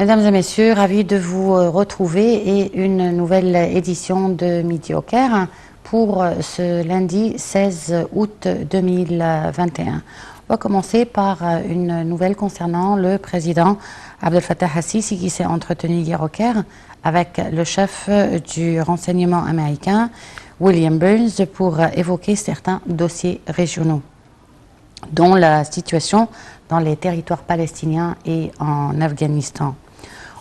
Mesdames et messieurs, ravi de vous retrouver et une nouvelle édition de Midi au Caire pour ce lundi 16 août 2021. On va commencer par une nouvelle concernant le président Abdel Fattah al-Sisi qui s'est entretenu hier au Caire avec le chef du renseignement américain William Burns pour évoquer certains dossiers régionaux, dont la situation dans les territoires palestiniens et en Afghanistan.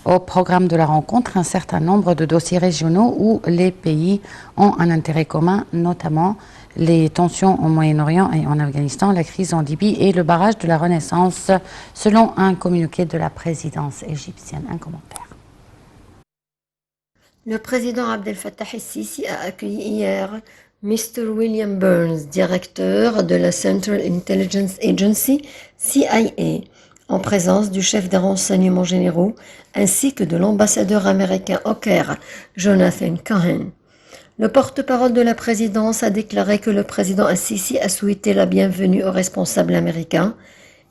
Au programme de la rencontre, un certain nombre de dossiers régionaux où les pays ont un intérêt commun, notamment les tensions au Moyen-Orient et en Afghanistan, la crise en Libye et le barrage de la Renaissance, selon un communiqué de la présidence égyptienne. Un commentaire. Le président Abdel Fattah el-Sisi a accueilli hier Mr. William Burns, directeur de la Central Intelligence Agency, CIA, en présence du chef des renseignements généraux ainsi que de l'ambassadeur américain au Caire, Jonathan Cohen. Le porte-parole de la présidence a déclaré que le président al-Sisi a souhaité la bienvenue aux responsables américains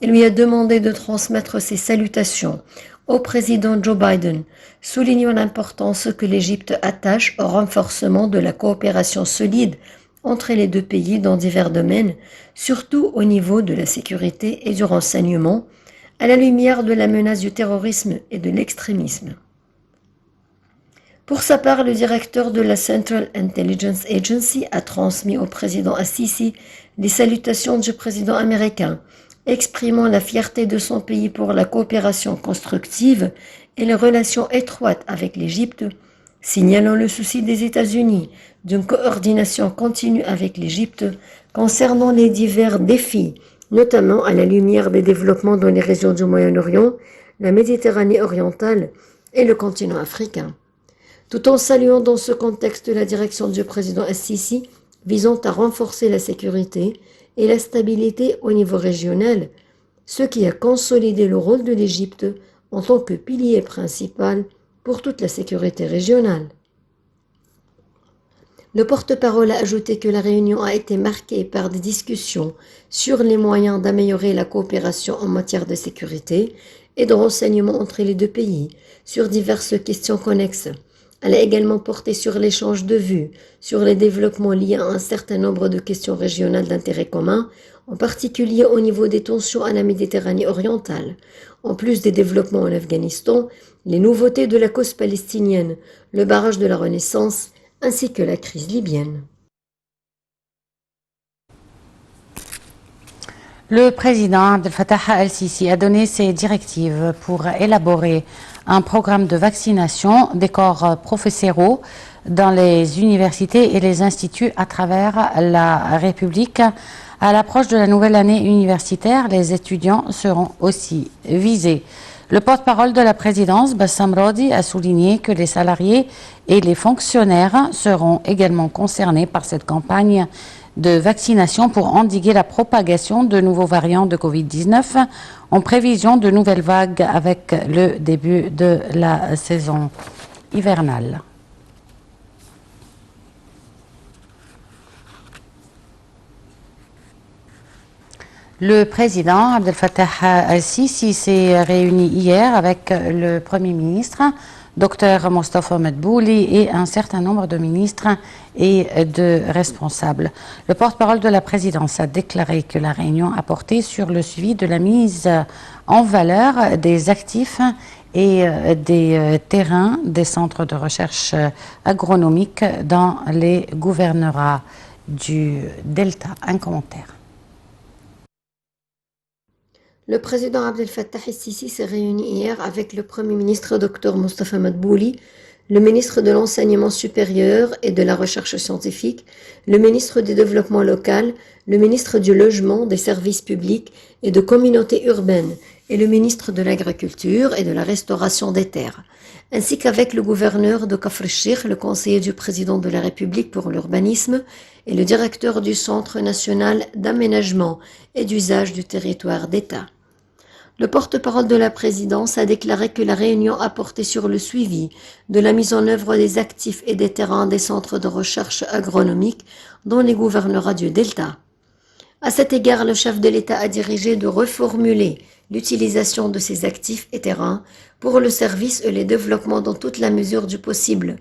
et lui a demandé de transmettre ses salutations au président Joe Biden, soulignant l'importance que l'Égypte attache au renforcement de la coopération solide entre les deux pays dans divers domaines, surtout au niveau de la sécurité et du renseignement, à la lumière de la menace du terrorisme et de l'extrémisme. Pour sa part, le directeur de la Central Intelligence Agency a transmis au président al-Sisi les salutations du président américain, exprimant la fierté de son pays pour la coopération constructive et les relations étroites avec l'Égypte, signalant le souci des États-Unis d'une coordination continue avec l'Égypte concernant les divers défis, notamment à la lumière des développements dans les régions du Moyen-Orient, la Méditerranée orientale et le continent africain. Tout en saluant dans ce contexte la direction du président al-Sisi visant à renforcer la sécurité et la stabilité au niveau régional, ce qui a consolidé le rôle de l'Égypte en tant que pilier principal pour toute la sécurité régionale. Le porte-parole a ajouté que la réunion a été marquée par des discussions sur les moyens d'améliorer la coopération en matière de sécurité et de renseignement entre les deux pays sur diverses questions connexes. Elle a également porté sur l'échange de vues, sur les développements liés à un certain nombre de questions régionales d'intérêt commun, en particulier au niveau des tensions à la Méditerranée orientale, en plus des développements en Afghanistan, les nouveautés de la cause palestinienne, le barrage de la Renaissance, ainsi que la crise libyenne. Le président Abdel Fattah al-Sisi a donné ses directives pour élaborer un programme de vaccination des corps professoraux dans les universités et les instituts à travers la République. À l'approche de la nouvelle année universitaire, les étudiants seront aussi visés. Le porte-parole de la présidence, Bassam Rodi, a souligné que les salariés et les fonctionnaires seront également concernés par cette campagne de vaccination pour endiguer la propagation de nouveaux variants de Covid-19 en prévision de nouvelles vagues avec le début de la saison hivernale. Le président Abdel Fattah al-Sisi s'est réuni hier avec le Premier ministre, Dr Mostafa Madbouli, et un certain nombre de ministres et de responsables. Le porte-parole de la présidence a déclaré que la réunion a porté sur le suivi de la mise en valeur des actifs et des terrains des centres de recherche agronomique dans les gouvernorats du Delta. Un commentaire. Le président Abdel Fattah el-Sisi s'est réuni hier avec le Premier ministre Dr Mostafa Madbouli, le ministre de l'Enseignement supérieur et de la Recherche scientifique, le ministre du Développement local, le ministre du Logement, des Services publics et de Communautés urbaines et le ministre de l'Agriculture et de la Restauration des terres, ainsi qu'avec le gouverneur de Kafr el-Sheikh, le conseiller du président de la République pour l'urbanisme et le directeur du Centre national d'aménagement et d'usage du territoire d'État. Le porte-parole de la présidence a déclaré que la réunion a porté sur le suivi de la mise en œuvre des actifs et des terrains des centres de recherche agronomique dans les gouvernorats du Delta. À cet égard, le chef de l'État a dirigé de reformuler l'utilisation de ses actifs et terrains pour le service et le développement dans toute la mesure du possible,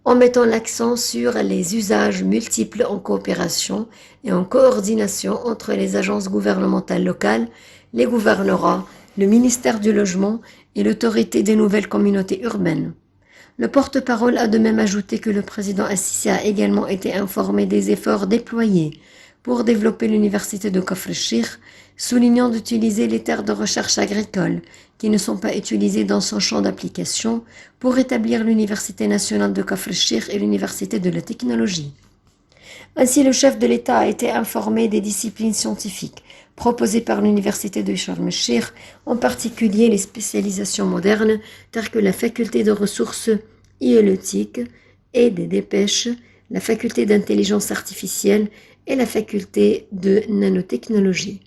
en mettant l'accent sur les usages multiples en coopération et en coordination entre les agences gouvernementales locales, les gouvernorats, le ministère du Logement et l'autorité des nouvelles communautés urbaines. Le porte-parole a de même ajouté que le président Assisi a également été informé des efforts déployés pour développer l'université de Kafr el-Cheikh, soulignant d'utiliser les terres de recherche agricole qui ne sont pas utilisées dans son champ d'application pour établir l'université nationale de Kafr el-Cheikh et l'université de la technologie. Ainsi, le chef de l'État a été informé des disciplines scientifiques proposées par l'université de Sharm el-Cheikh, en particulier les spécialisations modernes telles que la faculté de ressources iélotiques et des dépêches, la faculté d'intelligence artificielle et la faculté de nanotechnologie.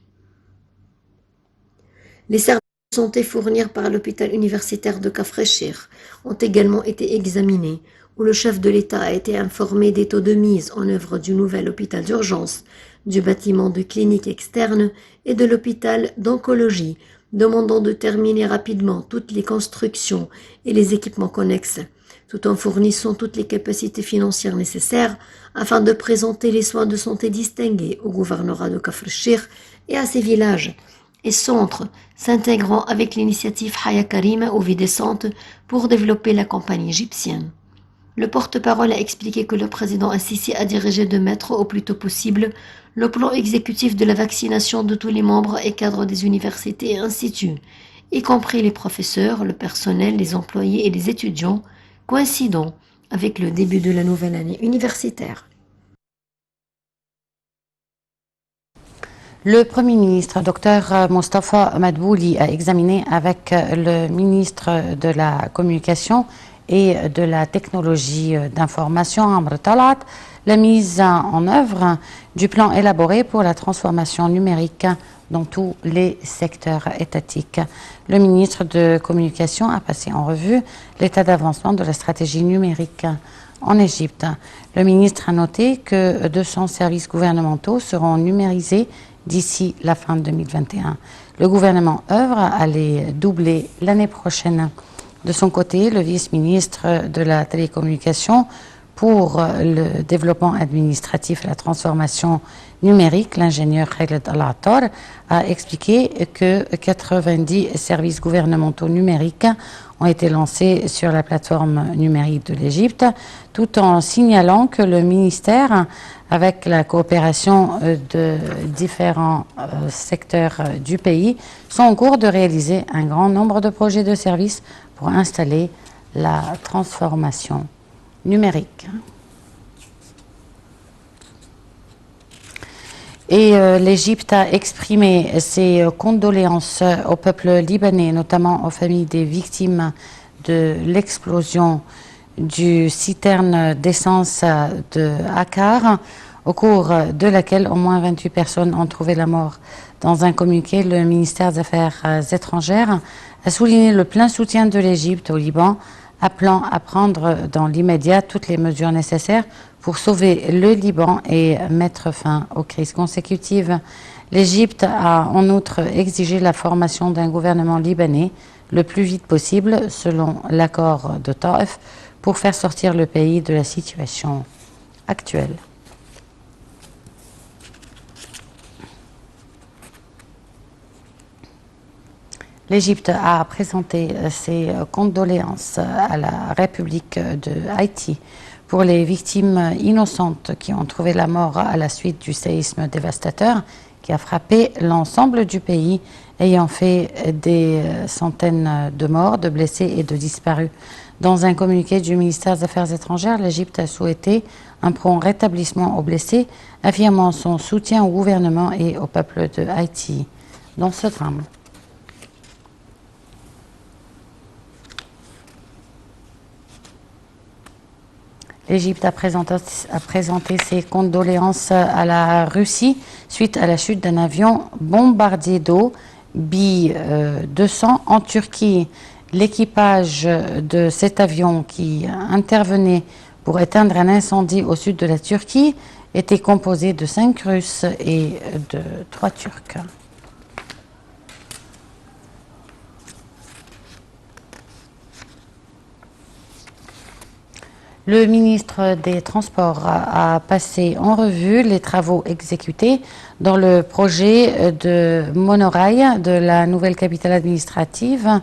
Les services de santé fournis par l'hôpital universitaire de Kafr el-Cheikh ont également été examinés, où le chef de l'État a été informé des taux de mise en œuvre du nouvel hôpital d'urgence, du bâtiment de clinique externe et de l'hôpital d'oncologie, demandant de terminer rapidement toutes les constructions et les équipements connexes, tout en fournissant toutes les capacités financières nécessaires afin de présenter les soins de santé distingués au gouvernorat de Kafr el-Cheikh et à ses villages et centres, s'intégrant avec l'initiative Haya Karima ou Vie décente pour développer la campagne égyptienne. Le porte-parole a expliqué que le président Assisi a dirigé de mettre au plus tôt possible le plan exécutif de la vaccination de tous les membres et cadres des universités et instituts, y compris les professeurs, le personnel, les employés et les étudiants, coïncidant avec le début de la nouvelle année universitaire. Le Premier ministre, Dr Mostafa Madbouli, a examiné avec le ministre de la Communication et de la technologie d'information, Amr Talat, la mise en œuvre du plan élaboré pour la transformation numérique dans tous les secteurs étatiques. Le ministre de Communication a passé en revue l'état d'avancement de la stratégie numérique en Égypte. Le ministre a noté que 200 services gouvernementaux seront numérisés d'ici la fin 2021. Le gouvernement œuvre à les doubler l'année prochaine. De son côté, le vice-ministre de la télécommunication pour le développement administratif et la transformation numérique, l'ingénieur Khaled Al-Attar, a expliqué que 90 services gouvernementaux numériques ont été lancés sur la plateforme numérique de l'Égypte, tout en signalant que le ministère, avec la coopération de différents secteurs du pays, sont en cours de réaliser un grand nombre de projets de services pour installer la transformation numérique. Et l'Égypte a exprimé ses condoléances au peuple libanais, notamment aux familles des victimes de l'explosion du citerne d'essence de Akkar, au cours de laquelle au moins 28 personnes ont trouvé la mort. Dans un communiqué, le ministère des Affaires étrangères a souligné le plein soutien de l'Égypte au Liban, appelant à prendre dans l'immédiat toutes les mesures nécessaires pour sauver le Liban et mettre fin aux crises consécutives. L'Égypte a en outre exigé la formation d'un gouvernement libanais le plus vite possible, selon l'accord de Taïf, pour faire sortir le pays de la situation actuelle. L'Égypte a présenté ses condoléances à la République de Haïti pour les victimes innocentes qui ont trouvé la mort à la suite du séisme dévastateur qui a frappé l'ensemble du pays, ayant fait des centaines de morts, de blessés et de disparus. Dans un communiqué du ministère des Affaires étrangères, l'Égypte a souhaité un prompt rétablissement aux blessés, affirmant son soutien au gouvernement et au peuple de Haïti dans ce drame. L'Égypte a présenté ses condoléances à la Russie suite à la chute d'un avion bombardier d'eau B-200 en Turquie. L'équipage de cet avion qui intervenait pour éteindre un incendie au sud de la Turquie était composé de 5 Russes et de 3 Turcs. Le ministre des Transports a passé en revue les travaux exécutés dans le projet de monorail de la nouvelle capitale administrative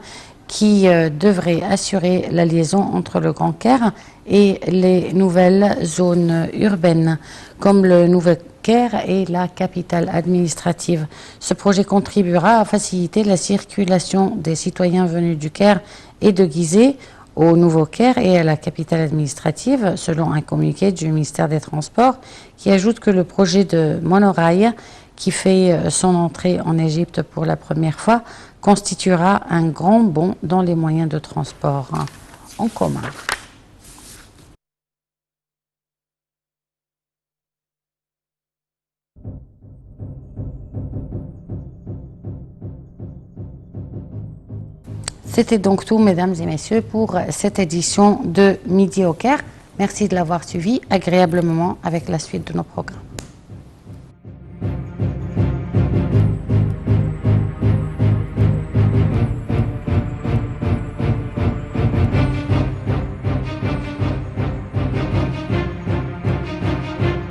qui devrait assurer la liaison entre le Grand Caire et les nouvelles zones urbaines, comme le Nouveau Caire et la capitale administrative. Ce projet contribuera à faciliter la circulation des citoyens venus du Caire et de Gizeh au Nouveau Caire et à la capitale administrative, selon un communiqué du ministère des Transports, qui ajoute que le projet de monorail, qui fait son entrée en Égypte pour la première fois, constituera un grand bond dans les moyens de transport en commun. C'était donc tout, mesdames et messieurs, pour cette édition de Midi au Caire. Merci de l'avoir suivi agréablement avec la suite de nos programmes.